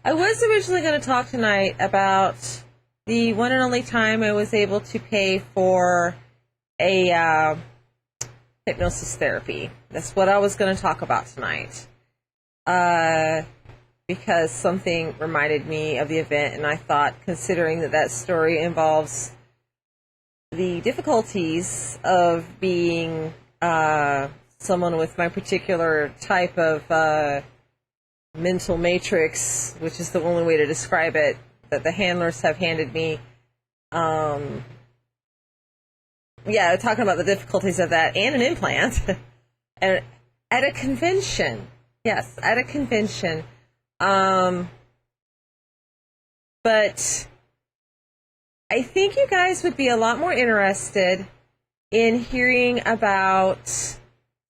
I was originally going to talk tonight about the one and only time I was able to pay for a hypnosis therapy. That's what I was going to talk about tonight. Because something reminded me of the event, and I thought, considering that story involves the difficulties of being someone with my particular type of mental matrix, which is the only way to describe it, that the handlers have handed me. Talking about the difficulties of that and an implant. and at a convention. Yes, at a convention. But I think you guys would be a lot more interested in hearing about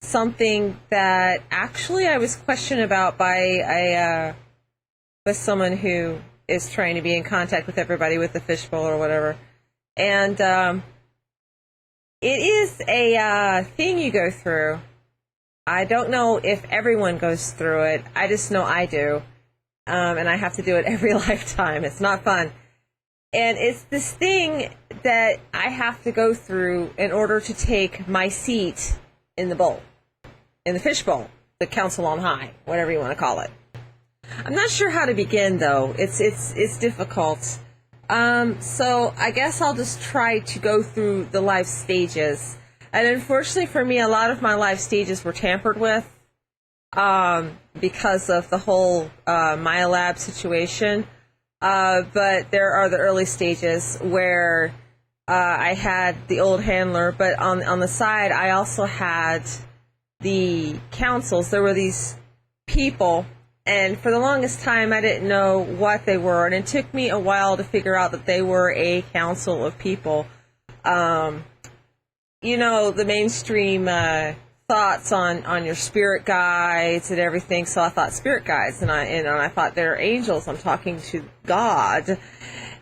something that actually I was questioned about by someone who is trying to be in contact with everybody with the Fishbowl or whatever. And it is a thing you go through. I don't know if everyone goes through it. I just know I do. And I have to do it every lifetime. It's not fun. And it's this thing that I have to go through in order to take my seat in the bowl, in the fishbowl, the council on high, whatever you want to call it. I'm not sure how to begin, though. It's difficult. So I guess I'll just try to go through the life stages. And unfortunately for me, a lot of my life stages were tampered with because of the whole MyLab situation. But there are the early stages where I had the old handler, but on the side, I also had the councils. There were these people, and for the longest time, I didn't know what they were, and it took me a while to figure out that they were a council of people. The mainstream thoughts on your spirit guides and everything. So I thought spirit guides, and I thought they're angels. I'm talking to God,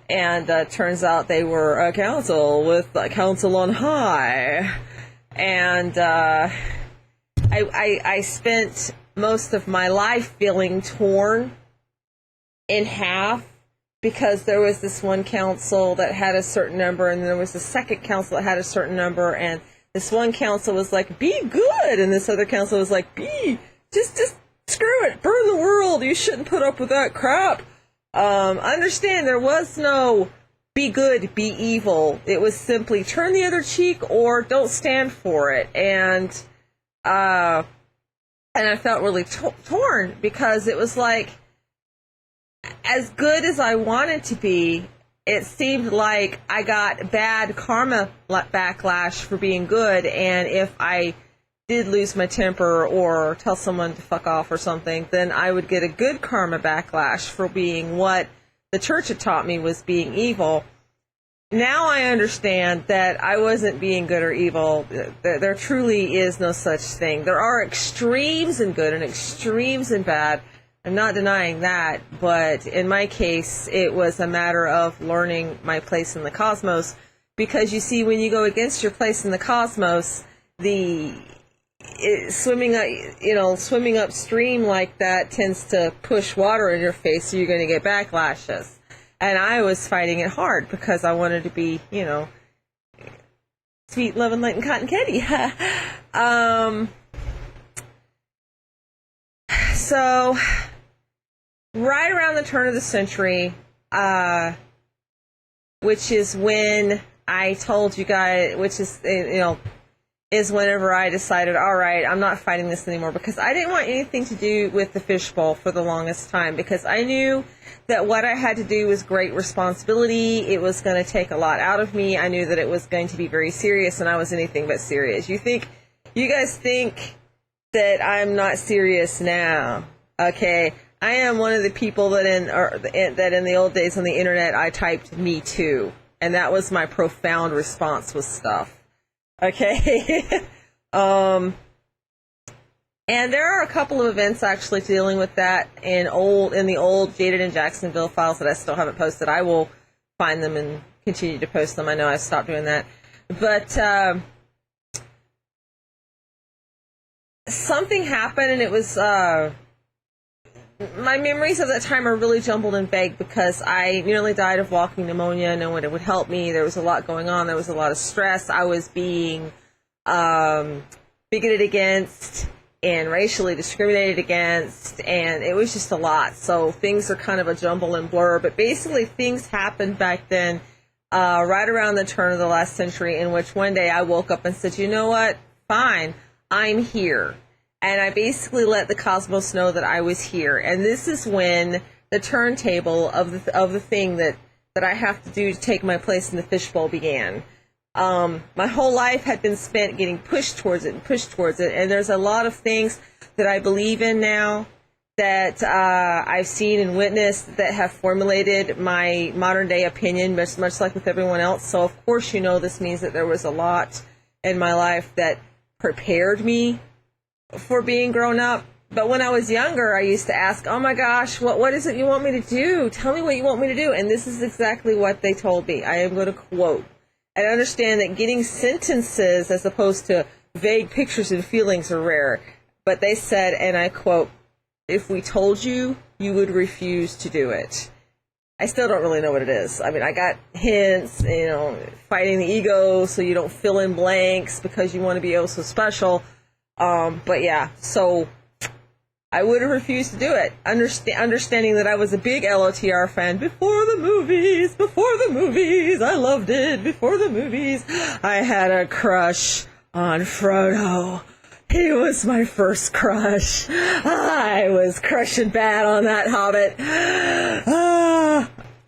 and turns out they were a council with a council on high. And I spent most of my life feeling torn in half because there was this one council that had a certain number, and there was a second council that had a certain number, and this one council was like, be good, and this other council was like, just screw it, burn the world, you shouldn't put up with that crap. Understand, there was no be good, be evil. It was simply turn the other cheek or don't stand for it. And I felt really torn because it was like, as good as I wanted to be, it seemed like I got bad karma backlash for being good, and if I did lose my temper or tell someone to fuck off or something, then I would get a good karma backlash for being what the church had taught me was being evil. Now I understand that I wasn't being good or evil. There truly is no such thing. There are extremes in good and extremes in bad. I'm not denying that, but in my case, it was a matter of learning my place in the cosmos. Because you see, when you go against your place in the cosmos, swimming upstream like that tends to push water in your face, so you're going to get backlashes. And I was fighting it hard because I wanted to be, sweet, loving, light, and cotton candy. So, right around the turn of the century, which is when I told you guys, which is, is whenever I decided, all right, I'm not fighting this anymore, because I didn't want anything to do with the fishbowl for the longest time, because I knew that what I had to do was great responsibility. It was going to take a lot out of me. I knew that it was going to be very serious, and I was anything but serious. You guys think that I'm not serious now, okay? I am one of the people that in the old days on the internet, I typed "me too," and that was my profound response with stuff. Okay. And there are a couple of events actually dealing with that in the old Jaded in Jacksonville files that I still haven't posted. I will find them and continue to post them. I know I've stopped doing that. But something happened, and it was my memories of that time are really jumbled and vague because I nearly died of walking pneumonia. No one would help me. There was a lot going on. There was a lot of stress. I was being bigoted against and racially discriminated against, and it was just a lot. So things are kind of a jumble and blur. But basically, things happened back then, right around the turn of the last century, in which one day I woke up and said, you know what? Fine, I'm here. And I basically let the cosmos know that I was here. And this is when the turntable of the thing that I have to do to take my place in the fishbowl began. My whole life had been spent getting pushed towards it. And there's a lot of things that I believe in now that I've seen and witnessed that have formulated my modern day opinion, much like with everyone else. So, of course, this means that there was a lot in my life that prepared me for being grown up. But when I was younger, I used to ask, oh my gosh, what is it you want me to do? Tell me what you want me to do. And this is exactly what they told me. I am going to quote. And understand that getting sentences as opposed to vague pictures and feelings are rare. But they said, and I quote, if we told you, you would refuse to do it. I still don't really know what it is. I mean, I got hints, fighting the ego so you don't fill in blanks because you want to be oh so special. But yeah, so I would have refused to do it, understanding that I was a big LOTR fan before the movies, I loved it, before the movies. I had a crush on Frodo. He was my first crush. I was crushing bad on that hobbit.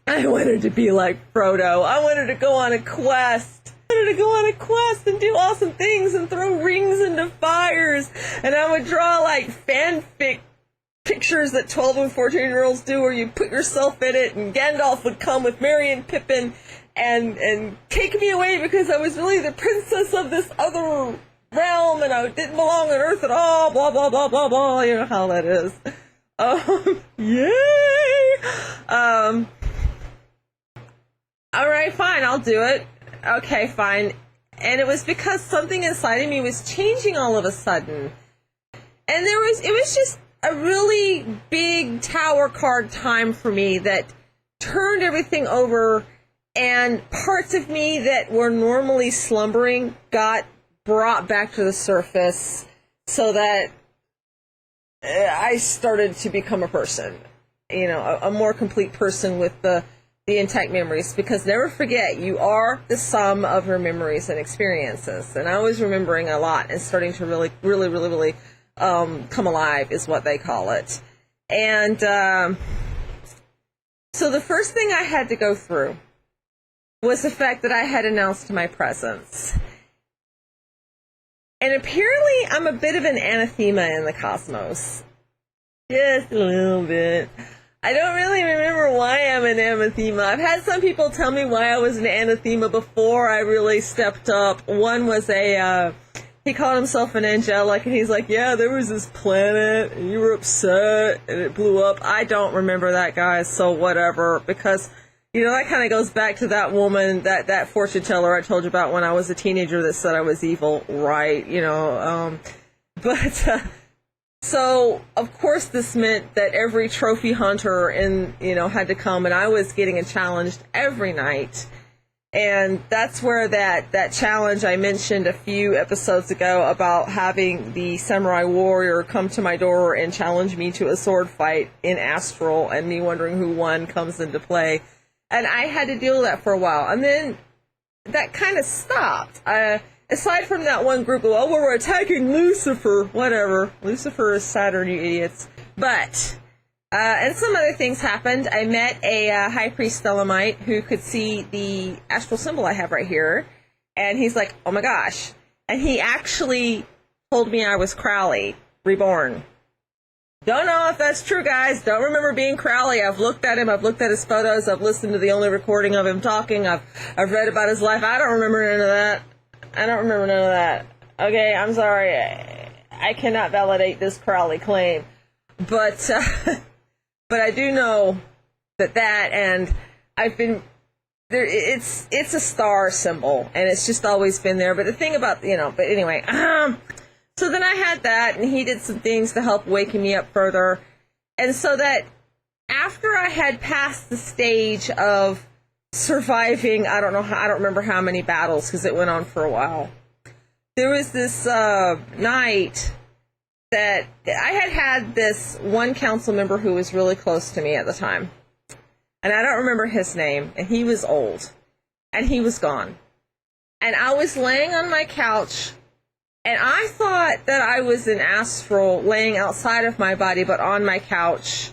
I wanted to be like Frodo. I wanted to go on a quest. And do awesome things and throw rings into fires. And I would draw fanfic pictures that 12 and 14-year-olds do where you put yourself in it, and Gandalf would come with Merry and Pippin and take me away because I was really the princess of this other realm and I didn't belong on Earth at all, blah, blah, blah, blah, blah. You know how that is. Yay! Alright, fine, I'll do it. Okay, fine. And it was because something inside of me was changing all of a sudden. And it was just a really big tower card time for me that turned everything over, and parts of me that were normally slumbering got brought back to the surface so that I started to become a person, a more complete person with the intact memories, because never forget, you are the sum of your memories and experiences. And I was remembering a lot and starting to really, really, really, really come alive is what they call it. And so the first thing I had to go through was the fact that I had announced my presence. And apparently I'm a bit of an anathema in the cosmos. Just a little bit. I don't really remember why I'm an anathema. I've had some people tell me why I was an anathema before I really stepped up. One was he called himself an angelic, and he's like, yeah, there was this planet, and you were upset, and it blew up. I don't remember that, guys, so whatever, because, that kind of goes back to that woman, that fortune teller I told you about when I was a teenager that said I was evil, right, So, of course, this meant that every trophy hunter had to come, and I was getting challenged every night. And that's where that challenge I mentioned a few episodes ago about having the samurai warrior come to my door and challenge me to a sword fight in astral, and me wondering who won comes into play. And I had to deal with that for a while. And then that kind of stopped. Aside from that one group of, we're attacking Lucifer, whatever. Lucifer is Saturn, you idiots. But, and some other things happened. I met a high priest Thelemite who could see the astral symbol I have right here. And he's like, oh my gosh. And he actually told me I was Crowley, reborn. Don't know if that's true, guys. Don't remember being Crowley. I've looked at him. I've looked at his photos. I've listened to the only recording of him talking. I've read about his life. I don't remember none of that. Okay, I'm sorry. I cannot validate this Crowley claim. But I do know that and I've been there. It's a star symbol, and it's just always been there. But the thing about, but anyway, so then I had that, and he did some things to help waking me up further. And so that after I had passed the stage of surviving, I don't remember how many battles because it went on for a while. There was this night that I had this one council member who was really close to me at the time. And I don't remember his name, and he was old, and he was gone. And I was laying on my couch, and I thought that I was an astral laying outside of my body, but on my couch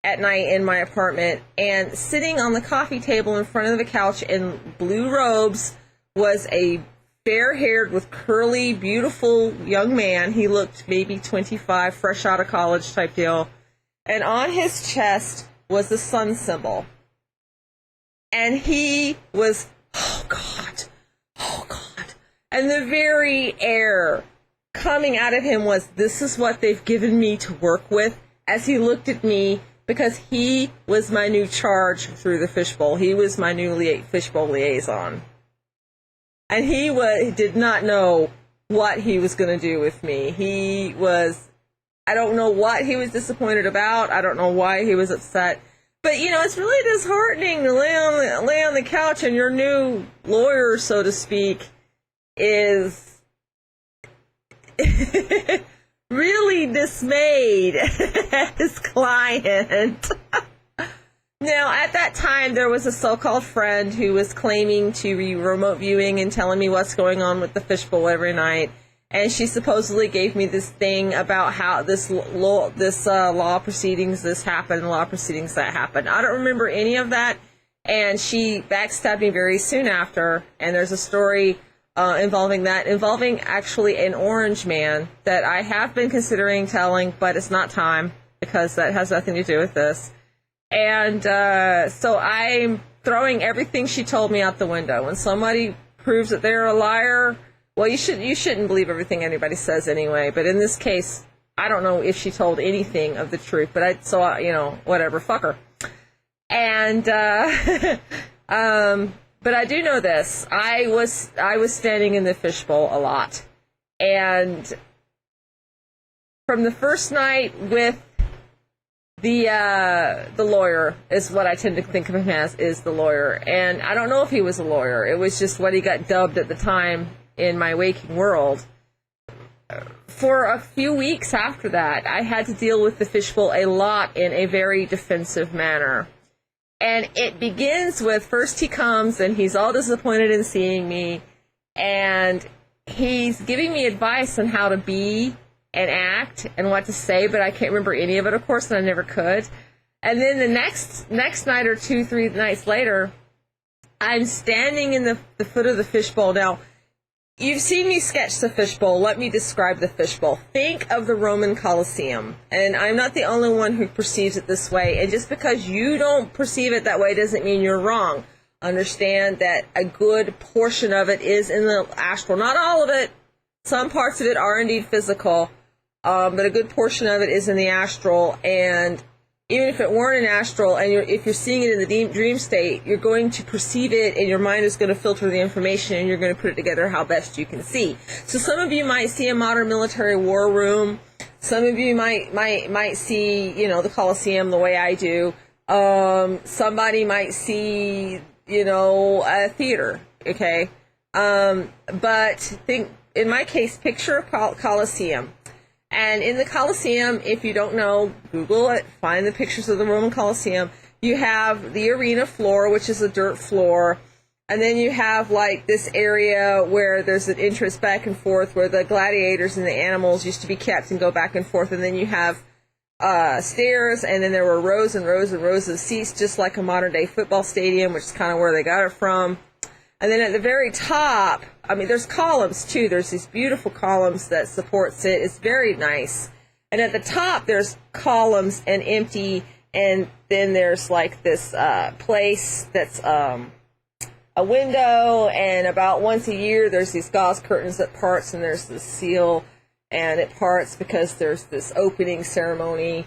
at night in my apartment. And sitting on the coffee table in front of the couch in blue robes was a fair-haired with curly, beautiful young man. He looked maybe 25, fresh out of college type deal. And on his chest was the sun symbol. And he was, oh God. And the very air coming out of him was, this is what they've given me to work with, as he looked at me, because he was my new charge through the Fishbowl. He was my new Fishbowl liaison. And he did not know what he was going to do with me. I don't know what he was disappointed about. I don't know why he was upset. But, it's really disheartening to lay on the couch and your new lawyer, so to speak, is really dismayed at his client. Now, at that time, there was a so-called friend who was claiming to be remote viewing and telling me what's going on with the Fishbowl every night. And she supposedly gave me this thing about how law proceedings, this happened, law proceedings, that happened. I don't remember any of that. And she backstabbed me very soon after. And there's a story involving actually an orange man that I have been considering telling, but it's not time because that has nothing to do with this. And so I'm throwing everything she told me out the window. When somebody proves that they're a liar, well, you shouldn't believe everything anybody says anyway. But in this case, I don't know if she told anything of the truth. But whatever, fuck her. And but I do know this: I was standing in the Fishbowl a lot, and from the first night with the lawyer is what I tend to think of him as, is the lawyer. And I don't know if he was a lawyer. It was just what he got dubbed at the time in my waking world. For a few weeks after that, I had to deal with the Fishbowl a lot in a very defensive manner. And it begins with, first he comes and he's all disappointed in seeing me, and he's giving me advice on how to be and act and what to say, but I can't remember any of it, of course, and I never could. And then the next night or 2-3 nights later, I'm standing in the foot of the Fishbowl. Now, you've seen me sketch the Fishbowl. Let me describe the Fishbowl. Think of the Roman Colosseum. And I'm not the only one who perceives it this way. And just because you don't perceive it that way doesn't mean you're wrong. Understand that a good portion of it is in the astral. Not all of it. Some parts of it are indeed physical. But a good portion of it is in the astral. And even if it weren't an astral, and if you're seeing it in the dream state, you're going to perceive it, and your mind is going to filter the information, and you're going to put it together how best you can see. So some of you might see a modern military war room. Some of you might see, the Colosseum the way I do. Somebody might see, a theater. Okay, but think in my case, picture a Colosseum. And in the Colosseum, if you don't know, Google it, find the pictures of the Roman Colosseum. You have the arena floor, which is a dirt floor. And then you have, this area where there's an entrance back and forth where the gladiators and the animals used to be kept and go back and forth. And then you have stairs, and then there were rows and rows and rows of seats, just like a modern-day football stadium, which is kind of where they got it from. And then at the very top, there's columns, too. There's these beautiful columns that supports it. It's very nice. And at the top, there's columns and empty, and then there's, this place that's a window, and about once a year, there's these gauze curtains that parts, and there's this seal, and it parts because there's this opening ceremony,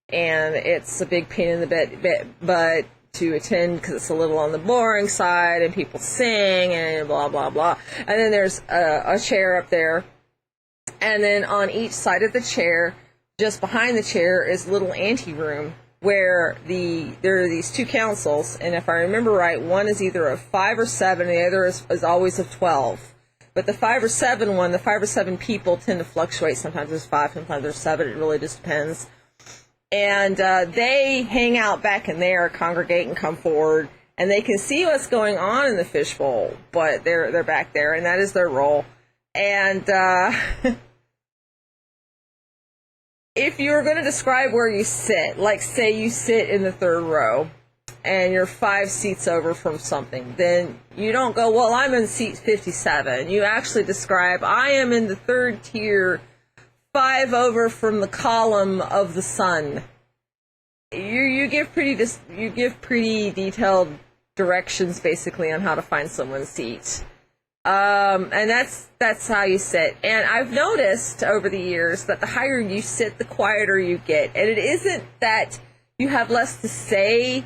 and it's a big pain in the butt to attend because it's a little on the boring side, and people sing and blah blah blah. And then there's a chair up there, and then on each side of the chair, just behind the chair is a little anteroom where there are these two councils, and if I remember right, one is either of 5 or 7, and the other is always of 12. But the 5 or 7 one, the 5 or 7 people tend to fluctuate. Sometimes there's 5, sometimes there's 7. It really just depends. And they hang out back in there, congregate and come forward, and they can see what's going on in the fishbowl, but they're back there, and that is their role. And if you were going to describe where you sit, like say you sit in the 3rd row and you're 5 seats over from something, then you don't go, well, I'm in seat 57. You actually describe, I am in the 3rd tier, 5 over from the column of the sun. You give pretty detailed directions basically on how to find someone's seat. And that's how you sit. And I've noticed over the years that the higher you sit, the quieter you get. And it isn't that you have less to say,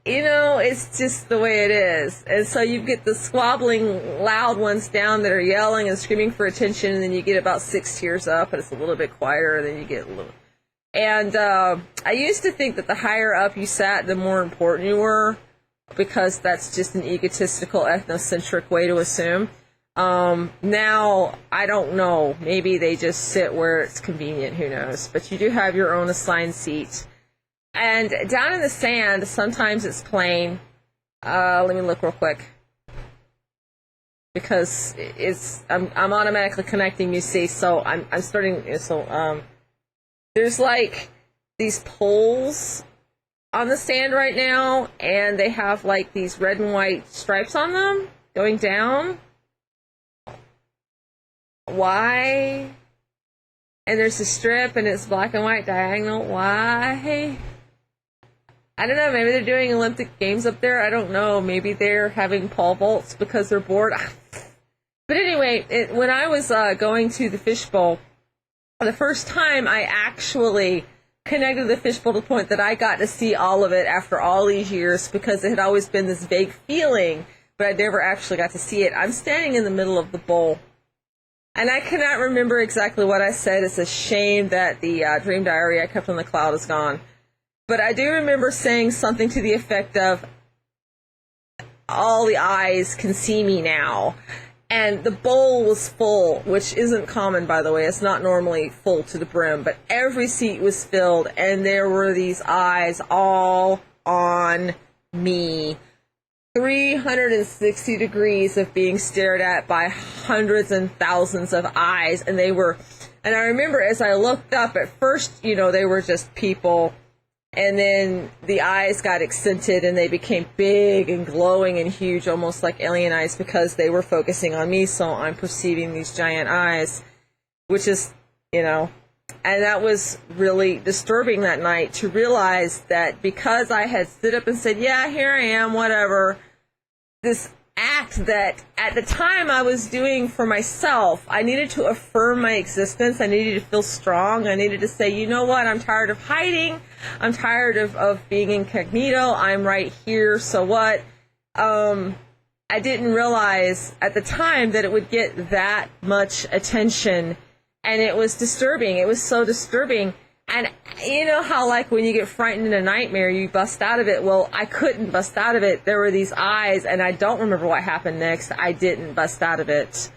it's just the way it is. And so you get the squabbling, loud ones down that are yelling and screaming for attention, and then you get about 6 tiers up, and it's a little bit quieter, and then you get a little... And I used to think that the higher up you sat, the more important you were, because that's just an egotistical, ethnocentric way to assume. Now, I don't know. Maybe they just sit where it's convenient. Who knows? But you do have your own assigned seat. And down in the sand, sometimes it's plain. Let me look real quick. Because I'm automatically connecting, you see. So I'm starting, there's like these poles on the sand right now, and they have like these red and white stripes on them going down. Why? And there's a strip and it's black and white diagonal. Why? I don't know. Maybe they're doing Olympic Games up there. I don't know. Maybe they're having pole vaults because they're bored. But anyway, when I was going to the Fishbowl, the first time I actually connected the Fishbowl to the point that I got to see all of it after all these years, because it had always been this vague feeling, but I never actually got to see it. I'm standing in the middle of the bowl, and I cannot remember exactly what I said. It's a shame that the dream diary I kept on the cloud is gone. But I do remember saying something to the effect of, all the eyes can see me now. And the bowl was full, which isn't common, by the way. It's not normally full to the brim, but every seat was filled, and there were these eyes all on me. 360 degrees of being stared at by hundreds and thousands of eyes, and I remember as I looked up, at first, they were just people, and then the eyes got accented and they became big and glowing and huge, almost like alien eyes, because they were focusing on me. So I'm perceiving these giant eyes, which is, and that was really disturbing that night, to realize that because I had stood up and said, yeah, here I am, whatever, this act that at the time I was doing for myself, I needed to affirm my existence. I needed to feel strong. I needed to say, you know what, I'm tired of hiding. I'm tired of being incognito. I'm right here. So what? I didn't realize at the time that it would get that much attention, and it was disturbing. It was so disturbing. And you know how, like, when you get frightened in a nightmare, you bust out of it? Well, I couldn't bust out of it. There were these eyes, and I don't remember what happened next. I didn't bust out of it.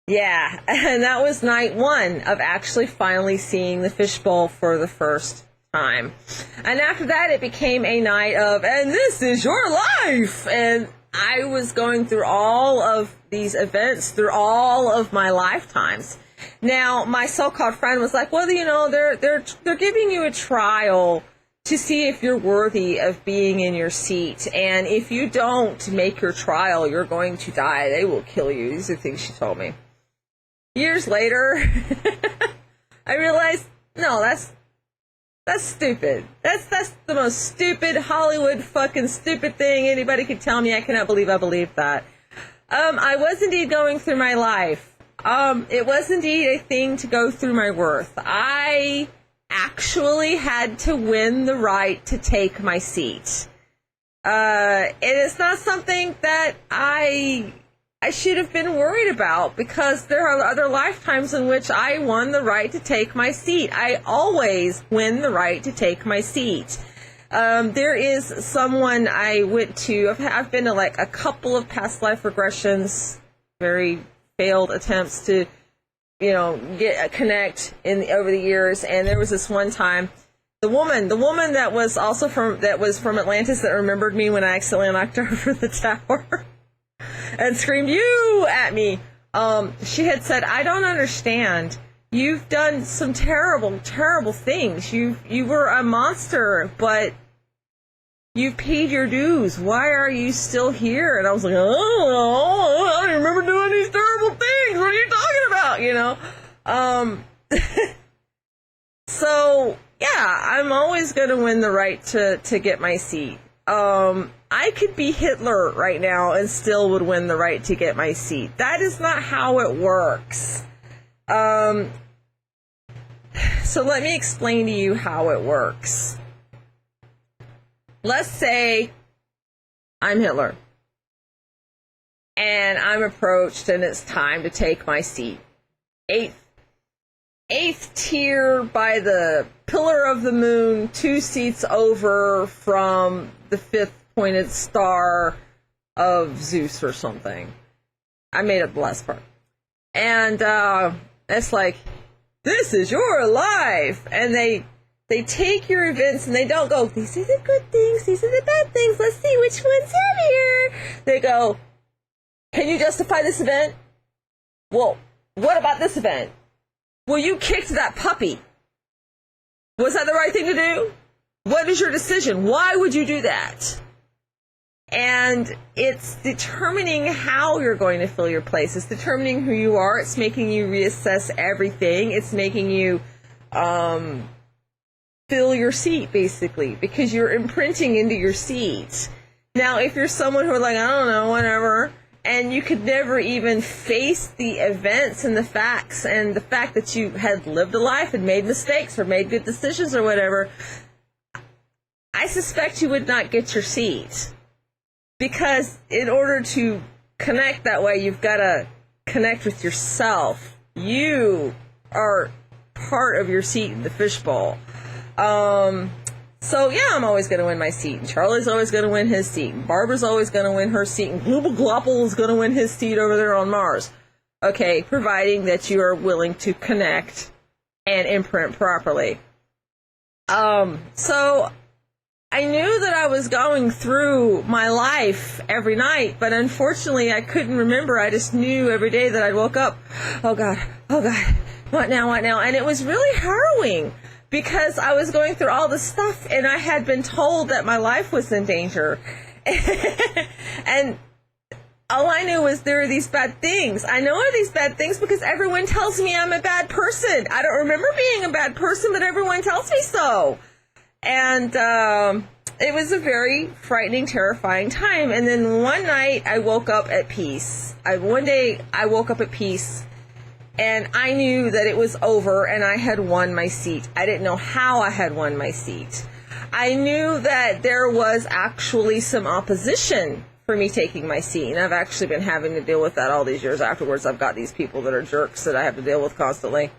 Yeah, and that was night 1 of actually finally seeing the Fishbowl for the first time. And after that, it became a night of, and this is your life! And I was going through all of these events through all of my lifetimes. Now, my so-called friend was like, well, they're giving you a trial to see if you're worthy of being in your seat. And if you don't make your trial, you're going to die. They will kill you. These are things she told me. Years later, I realized, no, that's stupid. That's the most stupid Hollywood fucking stupid thing anybody could tell me. I cannot believe I believed that. I was indeed going through my life. It was indeed a thing to go through my worth. I actually had to win the right to take my seat. It is not something that I I should have been worried about, because there are other lifetimes in which I won the right to take my seat. I always win the right to take my seat. There is someone I went to, I've been to like a couple of past life regressions, very failed attempts to, connect over the years. And there was this one time, the woman that was also from Atlantis, that remembered me when I accidentally knocked over the tower and screamed "you" at me. She had said, "I don't understand. You've done some terrible, terrible things. You were a monster, but you've paid your dues. Why are you still here?" And I was like, "Oh, I don't remember doing these terrible things. What are you talking about?" So yeah, I'm always going to win the right to get my seat. I could be Hitler right now and still would win the right to get my seat. That is not how it works. So let me explain to you how it works. Let's say I'm Hitler and I'm approached and it's time to take my seat. Eighth tier by the pillar of the moon, 2 seats over from the 5th pointed star of Zeus or something. I made up the last part. And it's like, this is your life. And they take your events and they don't go, these are the good things, these are the bad things, let's see which one's heavier. They go, can you justify this event? Well, what about this event? Well, you kicked that puppy. Was that the right thing to do? What is your decision? Why would you do that? And it's determining how you're going to fill your place. It's determining who you are. It's making you reassess everything. It's making you fill your seat, basically, because you're imprinting into your seat. Now, if you're someone who are like, I don't know, whatever, and you could never even face the events and the facts and the fact that you had lived a life and made mistakes or made good decisions or whatever, I suspect you would not get your seat. Because in order to connect that way, you've got to connect with yourself. You are part of your seat in the fishbowl. So yeah, I'm always going to win my seat, and Charlie's always going to win his seat, and Barbara's always going to win her seat, and Global Glopple is going to win his seat over there on Mars. Okay, providing that you are willing to connect and imprint properly. So I knew that I was going through my life every night, but unfortunately I couldn't remember. I just knew every day that I woke up, oh God, what now? And it was really harrowing. Because I was going through all this stuff and I had been told that my life was in danger. And all I knew was there are these bad things. I know are these bad things because everyone tells me I'm a bad person. I don't remember being a bad person, but everyone tells me so. And it was a very frightening, terrifying time. And then one night I woke up at peace. One day I woke up at peace. And I knew that it was over and I had won my seat. I didn't know how I had won my seat. I knew that there was actually some opposition for me taking my seat. And I've actually been having to deal with that all these years afterwards. I've got these people that are jerks that I have to deal with constantly.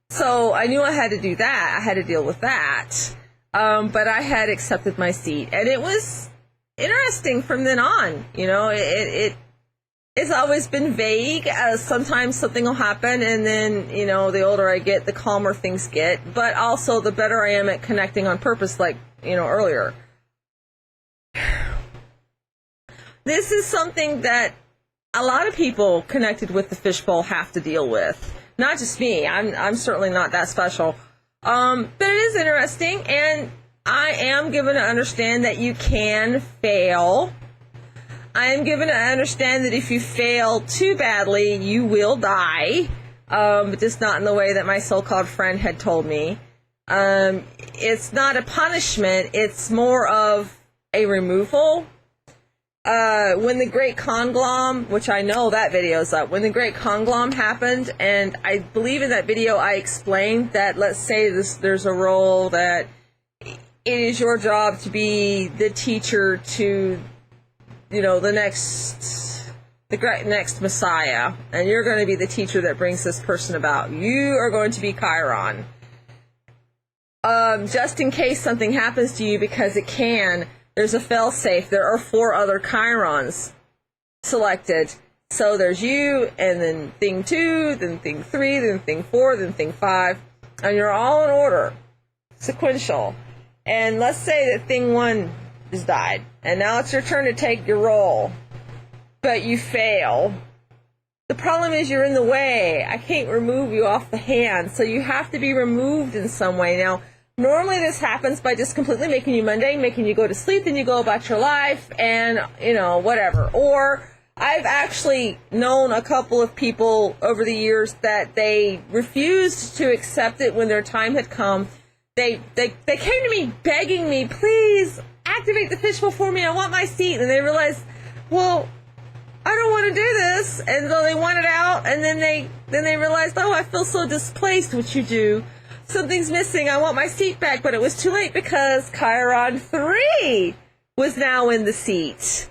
So I knew I had to do that. I had to deal with that. But I had accepted my seat. And it was interesting from then on. You know, it's always been vague. Sometimes something will happen, and then, you know, the older I get, the calmer things get. But also, the better I am at connecting on purpose, like, you know, earlier. This is something that a lot of people connected with the fishbowl have to deal with. Not just me. I'm certainly not that special. But it is interesting, and I am given to understand that you can fail. I am given to understand that if you fail too badly, you will die, but just not in the way that my so-called friend had told me. It's not a punishment, it's more of a removal. When the Great Conglom, which I know that video's up, when the Great Conglom happened, and I believe in that video I explained that, let's say there's a role that it is your job to be the teacher to, you know, the next the next Messiah, and you're going to be the teacher that brings this person about. You are going to be Chiron. Just in case something happens to you, because it can, there's a fail-safe. There are 4 other Chirons selected. So there's you, and then thing 2, then thing 3, then thing 4, then thing 5, and you're all in order, sequential. And let's say that thing 1 has died, and now it's your turn to take your role, but you fail. The problem is you're in the way. I can't remove you off the hand, so you have to be removed in some way. Now, normally this happens by just completely making you mundane, making you go to sleep, then you go about your life, and, whatever. Or I've actually known a couple of people over the years that they refused to accept it when their time had come. They came to me begging me, please activate the fishbowl for me, I want my seat. And they realized, well, I don't want to do this. And so they want it out, and then they realized, oh, I feel so displaced, which you do. Something's missing, I want my seat back. But it was too late because Chiron 3 was now in the seat.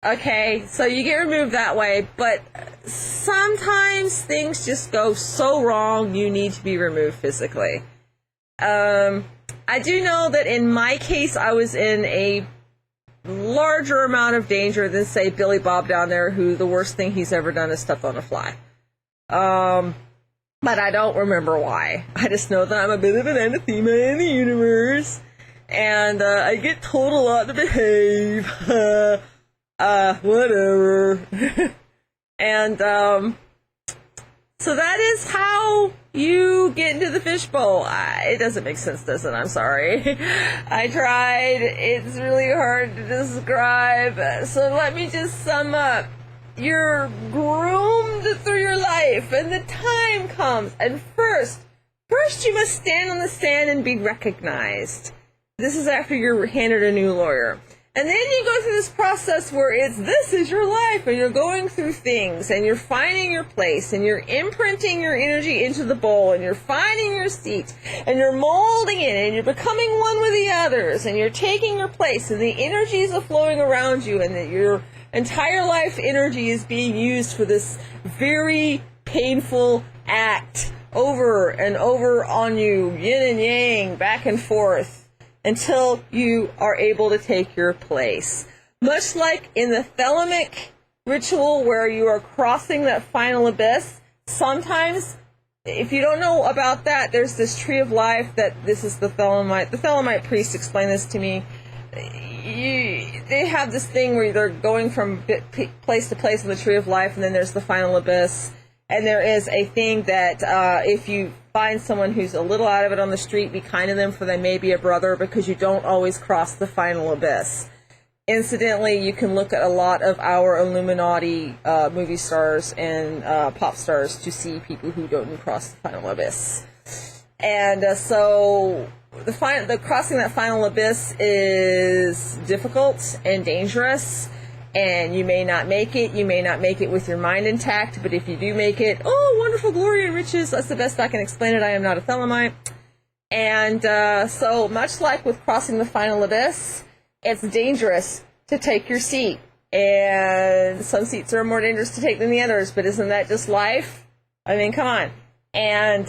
Okay, so you get removed that way, but sometimes things just go so wrong, you need to be removed physically. I do know that in my case, I was in a larger amount of danger than, say, Billy Bob down there, who the worst thing he's ever done is step on a fly. But I don't remember why. I just know that I'm a bit of an anathema in the universe, and I get told a lot to behave. Whatever. And, so that is how you get into the fishbowl. It doesn't make sense, does it? I'm sorry. I tried. It's really hard to describe. So let me just sum up. You're groomed through your life, and the time comes. And first you must stand on the stand and be recognized. This is after you're handed a new lawyer. And then you go through this process where this is your life, and you're going through things, and you're finding your place, and you're imprinting your energy into the bowl, and you're finding your seat, and you're molding it, and you're becoming one with the others, and you're taking your place, and the energies are flowing around you, and that your entire life energy is being used for this very painful act over and over on you, yin and yang, back and forth, until you are able to take your place. Much like in the thelemic ritual where you are crossing that final abyss, sometimes, if you don't know about that, there's this tree of life that this is the Thelemite. The Thelemite priest explained this to me. They have this thing where they're going from place to place in the tree of life, and then there's the final abyss. And there is a thing that if you find someone who's a little out of it on the street, be kind to them, for they may be a brother, because you don't always cross the final abyss. Incidentally, you can look at a lot of our Illuminati movie stars and pop stars to see people who don't cross the final abyss. And so the crossing that final abyss is difficult and dangerous. And you may not make it. You may not make it with your mind intact. But if you do make it, oh, wonderful glory and riches. That's the best I can explain it. I am not a Thelemite. And so much like with crossing the final abyss, it's dangerous to take your seat. And some seats are more dangerous to take than the others. But isn't that just life? I mean, come on. And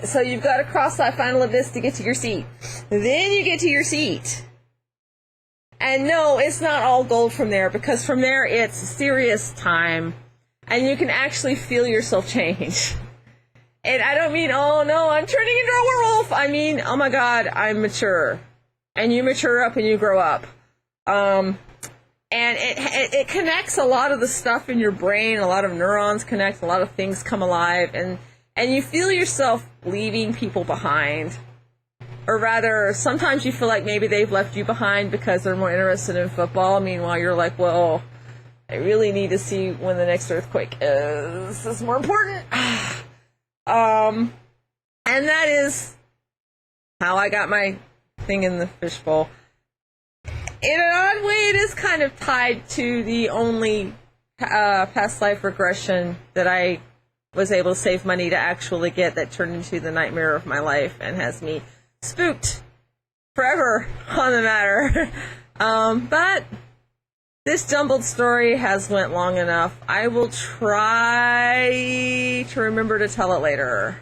so you've got to cross that final abyss to get to your seat. Then you get to your seat. And no, it's not all gold from there, because from there it's serious time, and you can actually feel yourself change. And I don't mean, oh no, I'm turning into a werewolf. I mean, oh my God, I'm mature. And you mature up and you grow up. And it connects a lot of the stuff in your brain, a lot of neurons connect, a lot of things come alive, and you feel yourself leaving people behind. Or rather, sometimes you feel like maybe they've left you behind because they're more interested in football. Meanwhile, you're like, well, I really need to see when the next earthquake is. This is more important. And that is how I got my thing in the fishbowl. In an odd way, it is kind of tied to the only past life regression that I was able to save money to actually get, that turned into the nightmare of my life and has me spooked forever on the matter. But This jumbled story has went long enough. I will try to remember to tell it later.